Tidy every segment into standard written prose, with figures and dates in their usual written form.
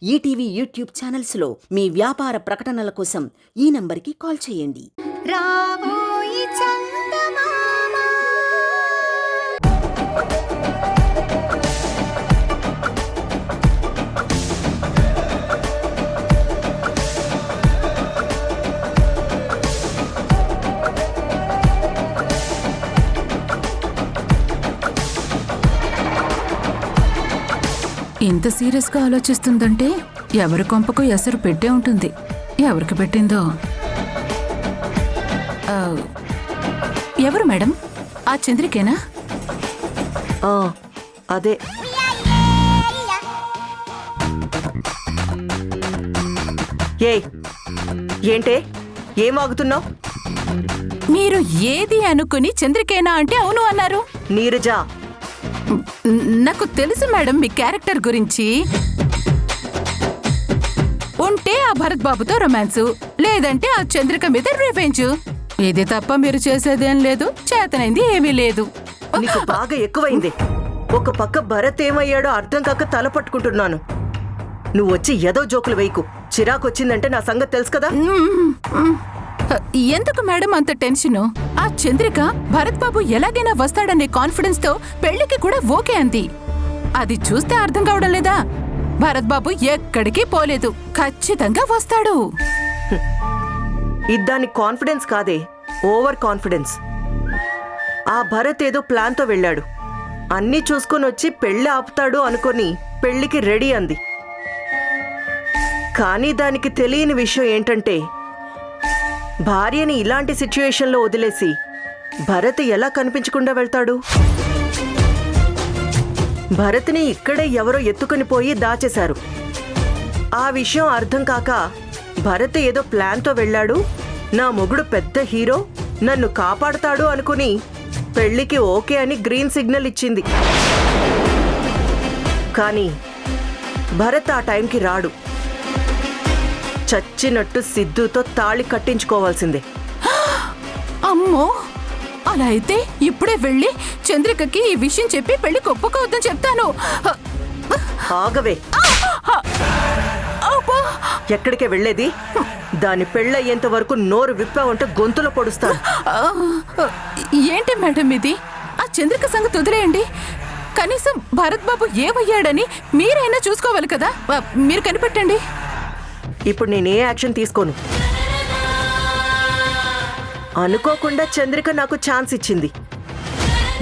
ETV YouTube ఛానల్స్లో మీ వ్యాపార ప్రకటనల కోసం ఈ నంబర్కి కాల్ చేయండి. రాబోయి చందమామ ఇంత సీరియస్గా ఆలోచిస్తుందంటే ఎవరి కొంపకు ఎసరు పెట్టే ఉంటుంది. ఎవరికి పెట్టిందో. ఎవరు మేడం? ఆ చంద్రికేనా? అదే. ఏంటే ఏమాగుతున్నావు? మీరు ఏది అనుకుని చంద్రికేనా అంటే అవును అన్నారు. నీరజా, నాకు తెలుసు మేడం మీ క్యారెక్టర్ గురించి. ఉంటే ఆ భరత్ బాబుతో రొమాన్సు, లేదంటే ఆ చంద్రిక మీద రివెంజ్. ఇది తప్ప మీరు చేసేదేం లేదు, చేతనైంది ఏమీ లేదు. నీకు బాగా ఎక్కువైంది. ఒక పక్క భరత్ ఏమయ్యాడో అర్థం కాక తల పట్టుకుంటున్నాను. నువ్వు వచ్చి ఏదో జోకులు వేయకు. చిరాకొచ్చిందంటే నా సంగతి తెలుసు కదా. ఎందుకు మేడం అంత టెన్షను? ఆ చంద్రిక భరత్ బాబు ఎలాగైనా వస్తాడనే కాన్ఫిడెన్స్ తో పెళ్లికి కూడా ఓకే అంది. అది చూస్తే అర్థం కావడం లేదా? భరత్ బాబు ఎక్కడికి పోలేదు, ఖచ్చితంగా వస్తాడు. ఇద్దాని కాన్ఫిడెన్స్ కాదే, ఓవర్ కాన్ఫిడెన్స్. ఆ భరత్ ఏదో ప్లాన్ తో వెళ్ళాడు. అన్నీ చూసుకొని వచ్చి పెళ్లి ఆపుతాడు అనుకొని పెళ్లికి రెడీ అంది. కానీ దానికి తెలియని విషయం ఏంటంటే, భార్యని ఇలాంటి సిచ్యుయేషన్లో వదిలేసి భరత్ ఎలా కనిపించకుండా వెళ్తాడు? భరత్ని ఇక్కడే ఎవరో ఎత్తుకుని పోయి దాచేశారు. ఆ విషయం అర్థం కాక భరత్ ఏదో ప్లాన్తో వెళ్ళాడు, నా మొగుడు పెద్ద హీరో, నన్ను కాపాడుతాడు అనుకుని పెళ్లికి ఓకే అని గ్రీన్ సిగ్నల్ ఇచ్చింది. కానీ భరత్ ఆ టైంకి రాడు. చచ్చినట్టు సిద్ధుతో తాళి కట్టించుకోవాల్సిందే. అమ్మో, అలా అయితే ఇప్పుడే వెళ్ళి చంద్రికకి ఈ విషయం చెప్పి పెళ్లి ఒప్పుకోవద్దని చెప్తాను. ఆగవే. ఎక్కడికే వెళ్ళేది? దాని పెళ్ళయ్యేంత వరకు నోరు విప్పావంటే గొంతులో పొడుస్తాను. ఏంటి మేడం ఇది? ఆ చంద్రిక సంగతి వదిలేయండి. కనీసం భరత్ బాబు ఏమయ్యాడని మీరైనా చూసుకోవాలి కదా. మీరు కనిపెట్టండి. ఇప్పుడు నేనే యాక్షన్ తీసుకోను. అనుకోకుండా చంద్రిక నాకు ఛాన్స్ ఇచ్చింది.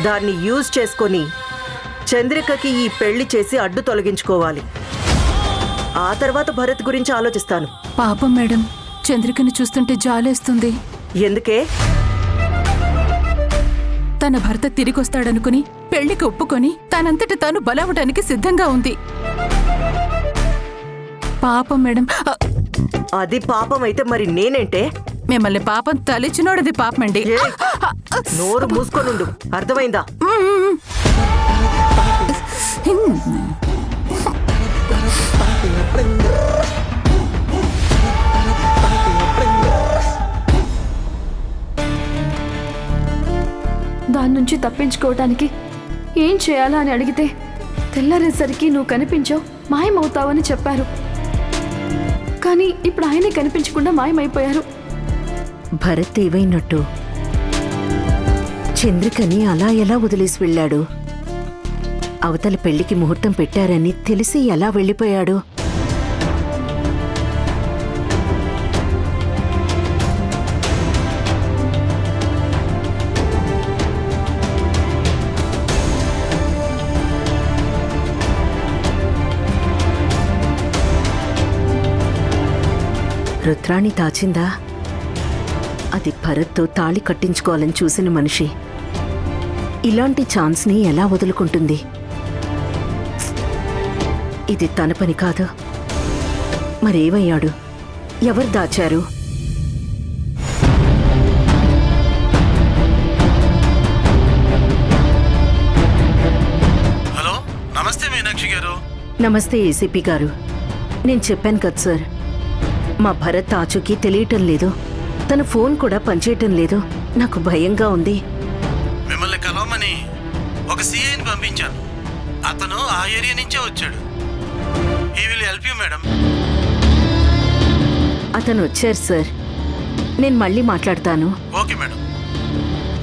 దాన్ని యూజ్ చేసుకొని చంద్రికకి ఈ పెళ్లి చేసి అడ్డు తొలగించుకోవాలి. ఆ తర్వాత భరత్ గురించి ఆలోచిస్తాను. పాపం మేడం, చంద్రికని చూస్తుంటే జాలేస్తుంది. ఎందుకే? తన భర్త తిరిగొస్తాడనుకుని పెళ్లికి ఒప్పుకొని తనంతట తాను బలవడానికి సిద్ధంగా ఉంది. పాపం మేడం. అది పాపం అయితే మరి నేనేంటే? మిమ్మల్ని పాపం తలిచినోడది పాపమండి. నోరు మూసుకొనుండు, అర్థమైందా? దాని నుంచి తప్పించుకోవటానికి ఏం చేయాలా అని అడిగితే తెల్లారేసరికి నువ్వు కనిపించావు, మాయమవుతావని చెప్పారు. కానీ ఇప్పుడు ఆయనే కనిపించకుండా మాయమైపోయారు. భరత్ ఏవైనట్టు చంద్రికని అలా ఎలా వదిలేసి వెళ్ళాడు? అవతల పెళ్లికి ముహూర్తం పెట్టారని తెలిసి ఎలా వెళ్ళిపోయాడు? రుద్రాణి దాచిందా? అది భరత్తో తాళి కట్టించుకోవాలని చూసిన మనిషి ఇలాంటి ఛాన్స్ని ఎలా వదులుకుంటుంది? ఇది తన పని కాదు. మరేమయ్యాడు? ఎవరు దాచారు? హలో, నమస్తే మీనాక్షి గారు. నమస్తే ఏసీపీ గారు. నేను చెప్పాను కదా సార్, మా భరత్ ఆచూకీ తెలియటం లేదు. తన ఫోన్ కూడా పనిచేయటం లేదు. నాకు భయంగా ఉంది. మిమ్మల్ని కలవమని ఒక సిఐని పంపించాను. అతను ఆ ఏరియా నుంచే వచ్చాడు. He will help you madam. అతను వచ్చారు సార్. నేను మళ్ళీ మాట్లాడతాను. Okay madam.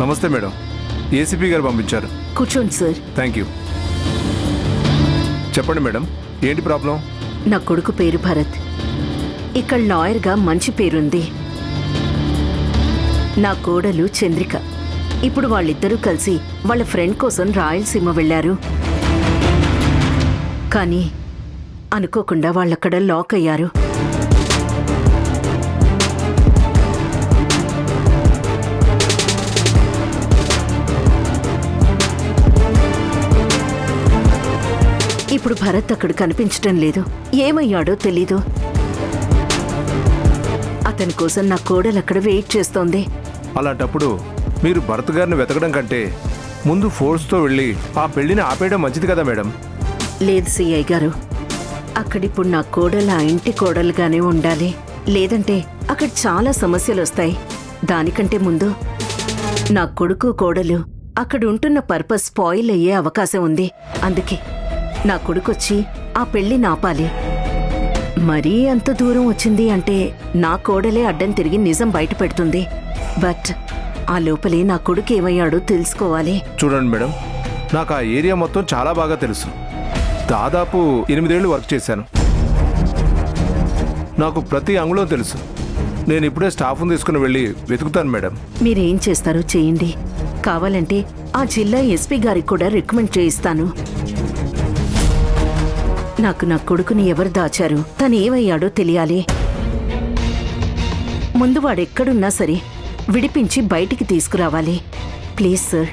నమస్తే మేడం, ఏసీపీ గారు పంపించారు. కూర్చోండి సార్. Thank you. చెప్పండి మేడం, ఏంటి ప్రాబ్లం? నా కొడుకు పేరు భరత్. ఇక్కడ లాయర్గా మంచి పేరుంది. నా కోడలు చంద్రిక. ఇప్పుడు వాళ్ళిద్దరూ కలిసి వాళ్ళ ఫ్రెండ్ కోసం రాయలసీమ వెళ్లారు. కానీ అనుకోకుండా వాళ్ళక్కడ లాక్ అయ్యారు. ఇప్పుడు భరత్ అక్కడ కనిపించటం లేదు. ఏమయ్యాడో తెలీదు. అతని కోసం నా కోడలు అక్కడ వెయిట్ చేస్తోంది. అలాంటప్పుడు మీరు భరత్ గారిని వెతకడం కంటే ముందు ఫోర్స్తో వెళ్ళి ఆ పెళ్లిని ఆపేయడం మంచిది కదా మేడం. లేదు సిఐ గారు, అక్కడిప్పుడు నా కోడలు ఆ ఇంటి కోడలుగానే ఉండాలి. లేదంటే అక్కడ చాలా సమస్యలు వస్తాయి. దానికంటే ముందు నా కొడుకు కోడలు అక్కడ ఉంటున్న పర్పస్ స్పాయిల్ అయ్యే అవకాశం ఉంది. అందుకే నా కొడుకొచ్చి ఆ పెళ్లి నాపాలి. మరీ అంత దూరం వచ్చింది అంటే నా కోడలే అడ్డం తిరిగి నిజం బయట పెడుతుంది. బట్ ఆ లోపలే నా కొడుకు ఏమయ్యాడో తెలుసుకోవాలి. చూడండి మేడం, నాకు ఆ ఏరియా మొత్తం చాలా బాగా తెలుసు. దాదాపు 8 ఏళ్ళు వర్క్ చేశాను. నాకు ప్రతి అంగుళం తెలుసు. నేను ఇప్పుడే స్టాఫ్ను తీసుకుని వెళ్ళి వెతుకుతాను మేడం. మీరేం చేస్తారో చేయండి. కావాలంటే ఆ జిల్లా ఎస్పీ గారికి కూడా రికమెండ్ చేయిస్తాను. నాకు నా కొడుకుని ఎవరు దాచారు, తను ఏమయ్యాడో తెలియాలి. ముందు వాడెక్కడున్నా సరే విడిపించి బయటికి తీసుకురావాలి. Please sir.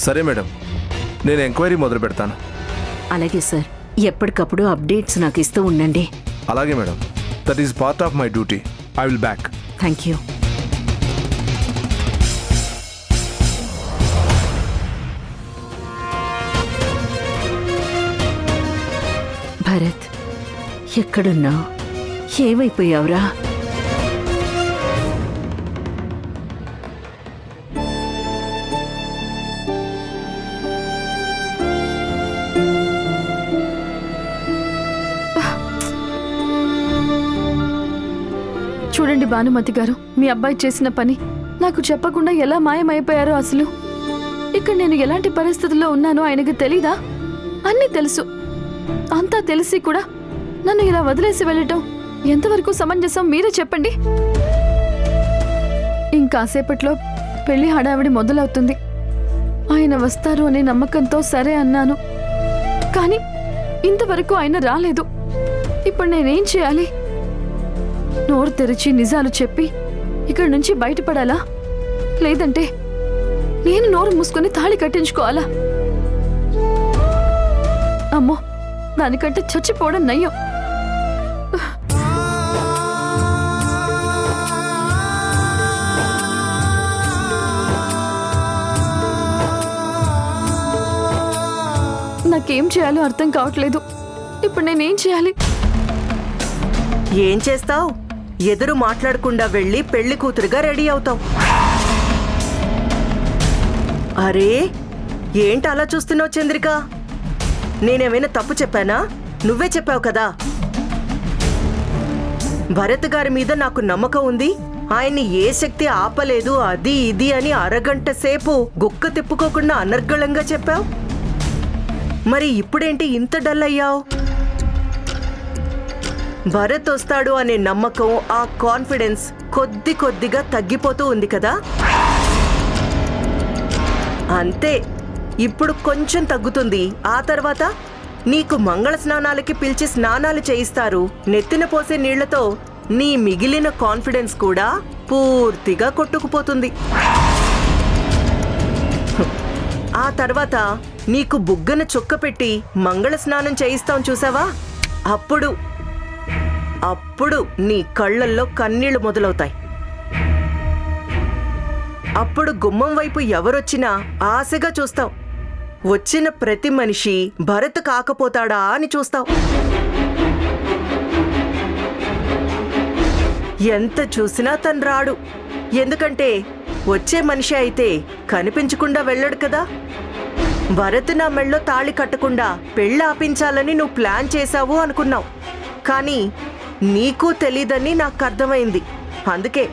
సరే మేడం, నేను ఎంక్వైరీ మొదలు పెడతాను. అలాగే సార్. ఎప్పటికప్పుడు అప్డేట్స్ నాకు ఇస్తూ ఉండండి. అలాగే madam, that is part of my duty. I will back. Thank you. Bharat, ఎక్కడున్నావు? ఏమైపోయావురా? చూడండి భానుమతి గారు, మీ అబ్బాయి చేసిన పని నాకు చెప్పకుండా ఎలా మాయమైపోయారో. అసలు ఇక్కడ నేను ఎలాంటి పరిస్థితుల్లో ఉన్నానో ఆయనకు తెలీదా? అన్నీ తెలుసు. అంతా తెలిసి కూడా నన్ను ఇలా వదిలేసి వెళ్ళటం ఎంతవరకు సమంజసం మీరే చెప్పండి. ఇంకాసేపట్లో పెళ్లి హడావిడి మొదలవుతుంది. ఆయన వస్తారు అనే నమ్మకంతో సరే అన్నాను. కానీ ఇంతవరకు ఆయన రాలేదు. ఇప్పుడు నేనేం చేయాలి? నోరు తెరిచి నిజాలు చెప్పి ఇక్కడి నుంచి బయటపడాలా? లేదంటే నేను నోరు మూసుకొని తాళి కట్టించుకోవాలా? అమ్మో, దానికంటే చచ్చిపోవడం నయ్యం. నాకేం చేయాలో అర్థం కావట్లేదు. ఇప్పుడు నేనేం చేయాలి? ఏం చేస్తావు? ఎదురు మాట్లాడకుండా వెళ్ళి పెళ్లి కూతురుగా రెడీ అవుతావు. అరే, ఏంటి అలా చూస్తున్నావు చంద్రిక? నేనేమైనా తప్పు చెప్పానా? నువ్వే చెప్పావు కదా. భరత్ గారి మీద నాకు నమ్మకం ఉంది, ఆయన్ని ఏ శక్తి ఆపలేదు, అది ఇది అని అరగంట సేపు గుక్క తిప్పుకోకుండా అనర్గళంగా చెప్పావు. మరి ఇప్పుడేంటి ఇంత డల్ అయ్యావు? భరత్ వస్తాడు అనే నమ్మకం, ఆ కాన్ఫిడెన్స్ కొద్ది కొద్దిగా తగ్గిపోతూ ఉంది కదా. అంతే, ఇప్పుడు కొంచెం తగ్గుతుంది. ఆ తర్వాత నీకు మంగళ స్నానాలకి పిలిచి స్నానాలు చేయిస్తారు. నెత్తిన పోసే నీళ్లతో నీ మిగిలిన కాన్ఫిడెన్స్ కూడా పూర్తిగా కొట్టుకుపోతుంది. ఆ తర్వాత నీకు బుగ్గన చొక్క పెట్టి మంగళ స్నానం చేయిస్తాం చూసావా? అప్పుడు నీ కళ్ళల్లో కన్నీళ్లు మొదలవుతాయి. అప్పుడు గుమ్మం వైపు ఎవరొచ్చినా ఆశగా చూస్తావు. వచ్చిన ప్రతి మనిషి భరత్ కాకపోతాడా అని చూస్తావు. ఎంత చూసినా తను రాడు. ఎందుకంటే వచ్చే మనిషి అయితే కనిపించకుండా వెళ్ళడు కదా. భరత్ నా మెళ్ళో తాళి కట్టకుండా పెళ్ళి ఆపించాలని నువ్వు ప్లాన్ చేశావు అనుకున్నావు. కానీ నీకు తెలీదని నాకు అర్థమైంది. అందుకే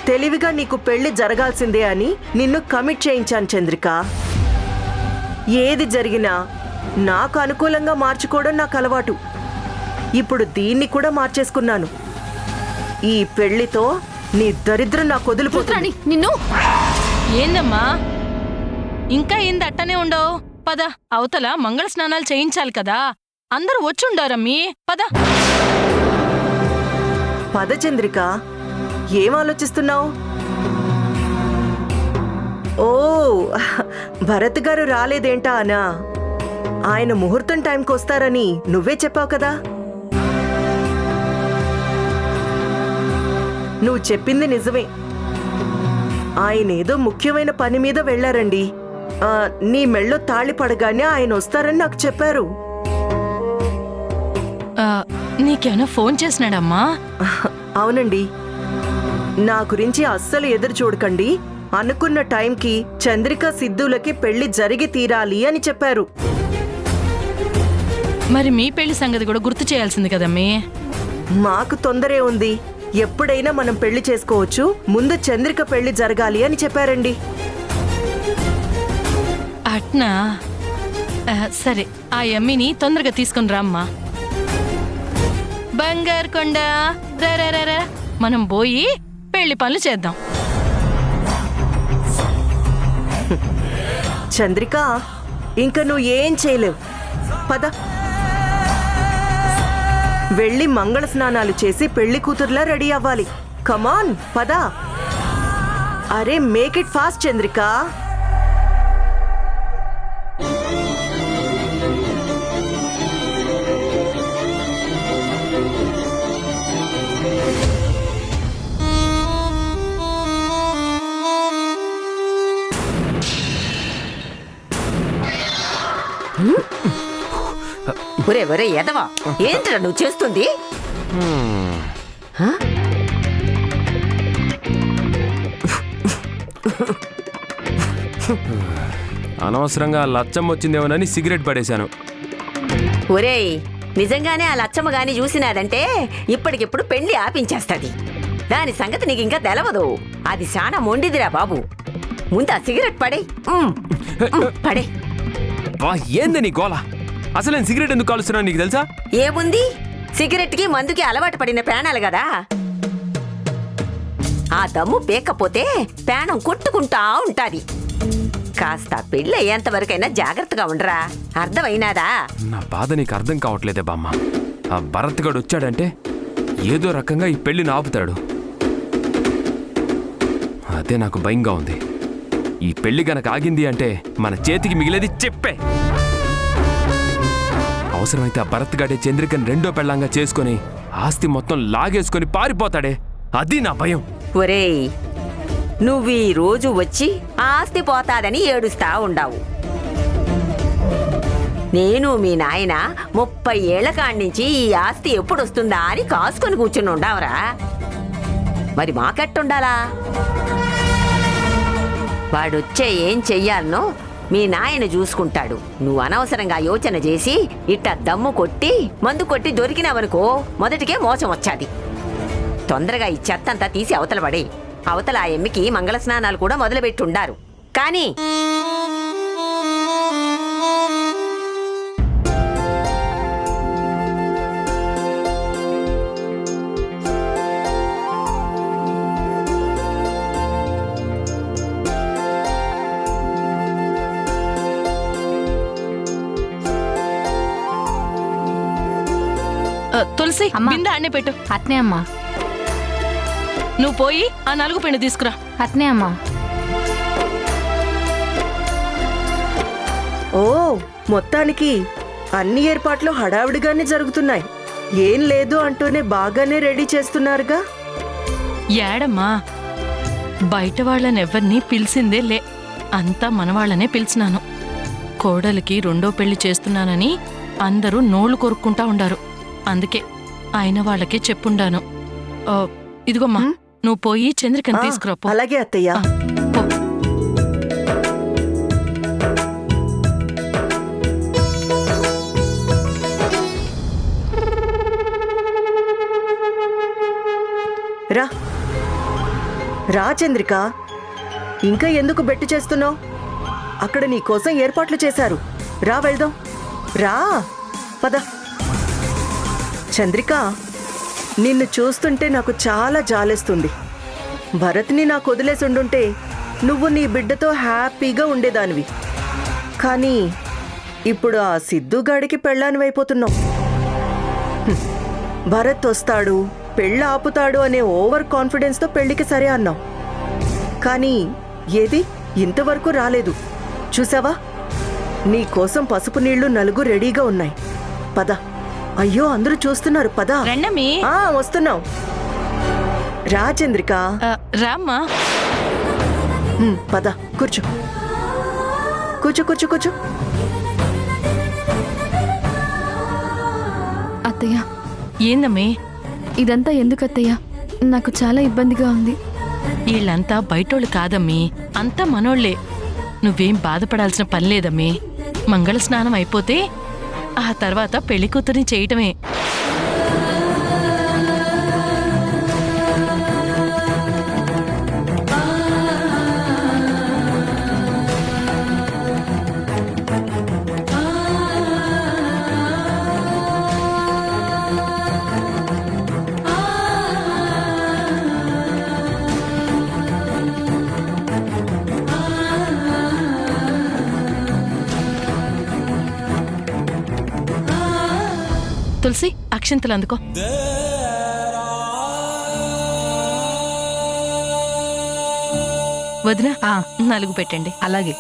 తెలివిగా నీకు పెళ్లి జరగాల్సిందే అని నిన్ను కమిట్ చేయించాను చంద్రిక. ఏది జరిగినా నాకు అనుకూలంగా మార్చుకోవడం నాకు అలవాటు. ఇప్పుడు దీన్ని కూడా మార్చేసుకున్నాను. ఈ పెళ్లితో నీ దరిద్రం నాకు వదిలిపోతుంది. రుద్రాణి, నిన్ను ఏందమ్మా ఇంకా ఏంది అట్టనే ఉండవు? పద, అవతల మంగళ స్నానాలు చేయించాలి కదా, అందరూ వచ్చుండారమ్మీ. పద పద చంద్రిక, ఏం ఆలోచిస్తున్నావు? ఓ, భరత్ గారు రాలేదేంటా అనా? ఆయన ముహూర్తం టైంకి వస్తారని నువ్వే చెప్పావు కదా. నువ్వు చెప్పింది నిజమే. ఆయన ఏదో ముఖ్యమైన పని మీద వెళ్లారండి. నీ మెళ్ళో తాళి పడగానే ఆయన వస్తారని నాకు చెప్పారు. నీకేమైనా ఫోన్ చేసినాడమ్మా? అవునండి. నా గురించి అస్సలు ఎదురు చూడకండి, అనుకున్న టైంకి చంద్రిక సిద్ధులకి పెళ్లి జరిగి తీరాలి అని చెప్పారు. మరి మీ పెళ్లి సంగతి కూడా గుర్తు చేయాల్సింది కదమ్మీ. మాకు తొందరే ఉంది, ఎప్పుడైనా మనం పెళ్లి చేసుకోవచ్చు, ముందు చంద్రిక పెళ్లి జరగాలి అని చెప్పారండి. అట్నా? సరే, ఆ అమ్మిని తొందరగా తీసుకుని రామ్మా. బంగారు కొండ, రా, మనం పోయి పెళ్లి పనులు చేద్దాం. చంద్రిక, ఇంక నువ్వు ఏం చేయలేవు. పద, వెళ్ళి మంగళ స్నానాలు చేసి పెళ్లి కూతురులా రెడీ అవ్వాలి. కమాన్ పద. అరే మేక్ ఇట్ ఫాస్ట్ చంద్రిక. ఒరే ఒరే ఎదవా, ఏంట్రా నువ్వు చేస్తుంది? అనవసరంగా లచ్చం వచ్చిందేమోనని సిగరెట్ పడేశాను. ఒరేయ్, నిజంగానే ఆ లచ్చమ్మ గాని చూసినాదంటే ఇప్పటికిప్పుడు పెళ్లి ఆపించేస్తుంది. దాని సంగతి నీకు ఇంకా తెలవదు. అది చాలా మొండిదిరా బాబు. ముందు ఆ సిగరెట్ పడే. పడే. వా, ఏంది నీ గోల? అసలు నేను సిగరెట్ ఎందుకు కాలుస్తున్నాను నీకు తెలుసా? ఏముంది, సిగరెట్కి మందుకి అలవాటు పడిన ప్రాణాలు కదా. ఆ దమ్ము పేకపోతే ప్రాణం కొట్టుకుంటా ఉంటాది. కాస్త పెళ్ళి అయ్యేంత వరకైనా జాగ్రత్తగా ఉండరా, అర్థమైనాదా? నా బాధ నీకు అర్థం కావట్లేదే బామ్మ. ఆ భరత్ గడు వచ్చాడంటే ఏదో రకంగా ఈ పెళ్లిని ఆపుతాడు. అదే నాకు భయంగా ఉంది. ఈ పెళ్లి గనక ఆగింది అంటే మన చేతికి మిగిలేది చెప్పే. అవసరమైతే ఆ భరత్ గడే చంద్రికని రెండో పెళ్ళంగా చేసుకుని ఆస్తి మొత్తం లాగేసుకుని పారిపోతాడే, అది నా భయం. ఒరేయ్, నువ్వు ఈ రోజు వచ్చి ఆస్తి పోతాదని ఏడుస్తా ఉండావు. నేను మీ నాయన 30 ఏళ్ల కాడ్నుంచి ఈ ఆస్తి ఎప్పుడొస్తుందా అని కాసుకొని కూర్చుని ఉండావరా. మరి మాకెట్టుండాలా? వాడొచ్చే ఏం చెయ్యాలనో మీ నాయన చూసుకుంటాడు. నువ్వు అనవసరంగా యోచన చేసి ఇట్ట దమ్ము కొట్టి మందు కొట్టి దొరికినావనుకో మొదటికే మోసం వచ్చాది. తొందరగా ఈ చెత్తంతా తీసి అవతల పడే. అవతల ఆ ఎమ్మికి మంగళ స్నానాలు కూడా మొదలుపెట్టుండారు. కానీ తులసి, బిందె అన్నే పెట్టు. అట్నే అమ్మా. నువ్వు పోయి ఆ నలుగు పిండి తీసుకురా. అట్నే అమ్మా. ఓ, మొత్తానికి అన్ని ఏర్పాట్లు హడావిడిగానే జరుగుతున్నాయి. ఏం లేదు అంటూనే బాగానే రెడీ చేస్తున్నారుగా. ఏడమ్మా, బయట వాళ్ళనెవ్వరినీ పిలిచిందే లే. అంతా మనవాళ్లనే పిలిచినాను. కోడలికి రెండో పెళ్లి చేస్తున్నానని అందరూ నోళ్లు కొరుక్కుంటా ఉండారు. అందుకే ఆయన వాళ్ళకే చెప్పుండాను. ఇదిగోమ్మా, నువ్వు పోయి చంద్రికని తీసుకురా. అలాగే అత్తయ్య. రా రా చంద్రిక, ఇంకా ఎందుకు బెట్టు చేస్తున్నావు? అక్కడ నీ కోసం ఏర్పాట్లు చేశారు. రా వెళ్దాం. రా పద. చంద్రిక, నిన్ను చూస్తుంటే నాకు చాలా జాలేస్తుంది. భరత్ని నాకు వదిలేసి ఉండుంటే నువ్వు నీ బిడ్డతో హ్యాపీగా ఉండేదానివి. కానీ ఇప్పుడు ఆ సిద్ధుగాడికి పెళ్ళానివైపోతున్నావు. భరత్ వస్తాడు, పెళ్ళ ఆపుతాడు అనే ఓవర్ కాన్ఫిడెన్స్తో పెళ్లికి సరే అన్నావు. కానీ ఏది ఇంతవరకు రాలేదు. చూసావా, నీ కోసం పసుపు నీళ్లు 4 రెడీగా ఉన్నాయి. పద. అయ్యో, అందరూ చూస్తున్నారు. పద. రండమ్మీ. వస్తున్నావు. రా చంద్రిక. రామ్మా. పద, కూర్చో కూర్చో కూర్చో కూర్చో. అత్తయ్య, ఏందమ్మీ? ఇదంతా ఎందుకు అత్తయ్య? నాకు చాలా ఇబ్బందిగా ఉంది. వీళ్ళంతా బయటోళ్ళు కాదమ్మీ, అంతా మనోళ్లే. నువ్వేం బాధపడాల్సిన పని లేదమ్మీ. మంగళ స్నానం అయిపోతే ఆ తర్వాత పెళ్లి కూతురిని చేయటమే. తులసి, అక్షింతలు అందుకో. వదిన, 4 పెట్టండి. అలాగే.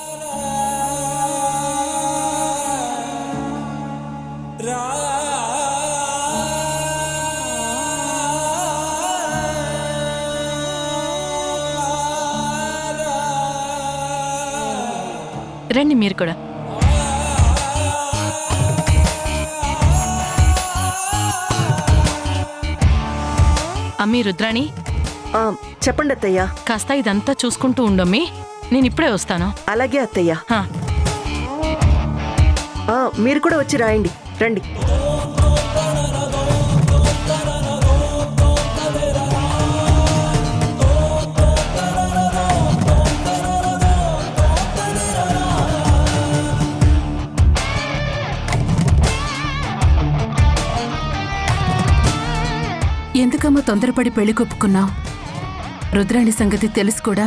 రండి మీరు కూడా. అమ్మీ, రుద్రాణి, చెప్పండి అత్తయ్య. కాస్త ఇదంతా చూసుకుంటూ ఉండమ్మీ, నేను ఇప్పుడే వస్తాను. అలాగే అత్తయ్య. హా. మీరు కూడా వచ్చి రాయండి. రండి. ఎందుకమ్మా తొందరపడి పెళ్లి కొప్పుకున్నావు? రుద్రాణి సంగతి తెలుసు కూడా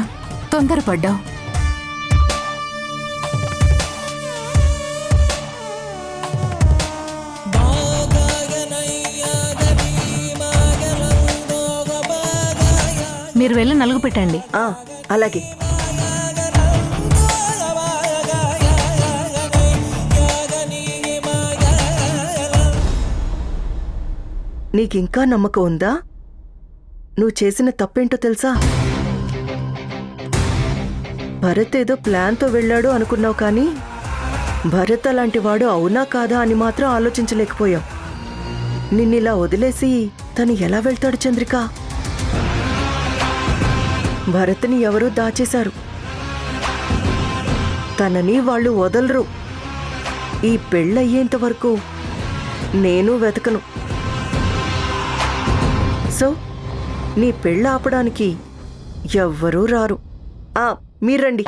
తొందరపడ్డావు. మీరు వెళ్ళి 4 పెట్టండి. అలాగే. నీకింకా నమ్మకం ఉందా? నువ్వు చేసిన తప్పేంటో తెలుసా? భరత్ ఏదో ప్లాన్తో వెళ్ళాడు అనుకున్నావు, కానీ భరత్ అలాంటి వాడు అవునా కాదా అని మాత్రం ఆలోచించలేకపోయావు. నిన్నిలా వదిలేసి తను ఎలా వెళ్తాడు చంద్రిక? భరత్ని ఎవరో దాచేశారు. తనని వాళ్ళు వదలరు. ఈ పెళ్ళయ్యేంత వరకు నేను వెతకను. సో నీ పెళ్ళ ఆపడానికి ఎవ్వరూ రారు. మీరండి.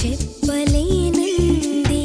చెప్పలేనంది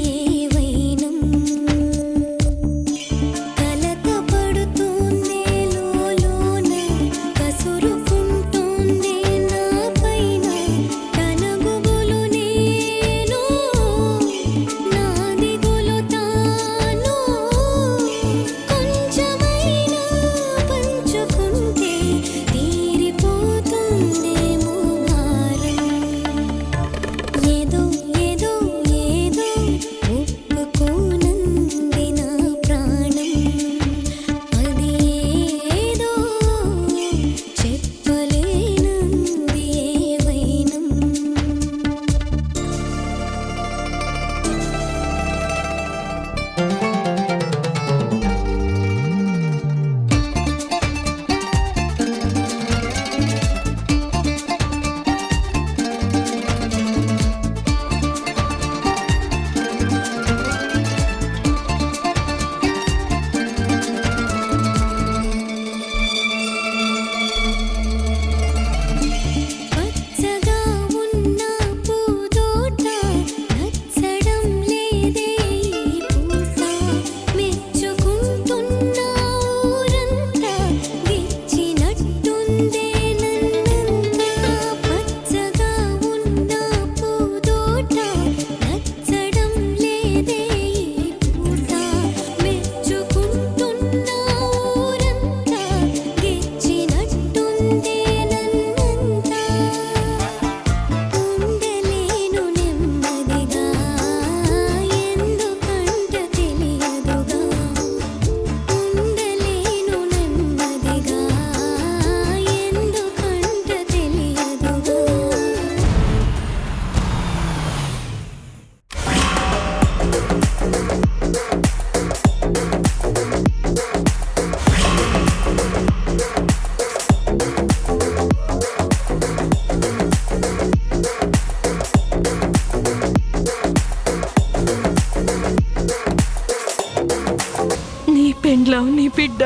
బిడ్డ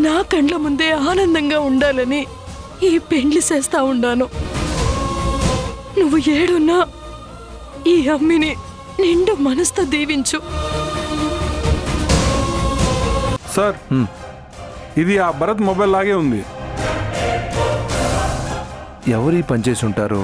నా కండ్ల ముందే ఆనందంగా ఉండాలని ఈ పెండ్లి చేస్తా ఉండాను. నువ్వు ఏడున్నా ఈ అమ్మిని నిండు మనసుతో దీవించు. సార్ ఇది ఆ భరత్ మొబైల్ లాగే ఉంది. ఎవరు ఈ పని చేసి ఉంటారు?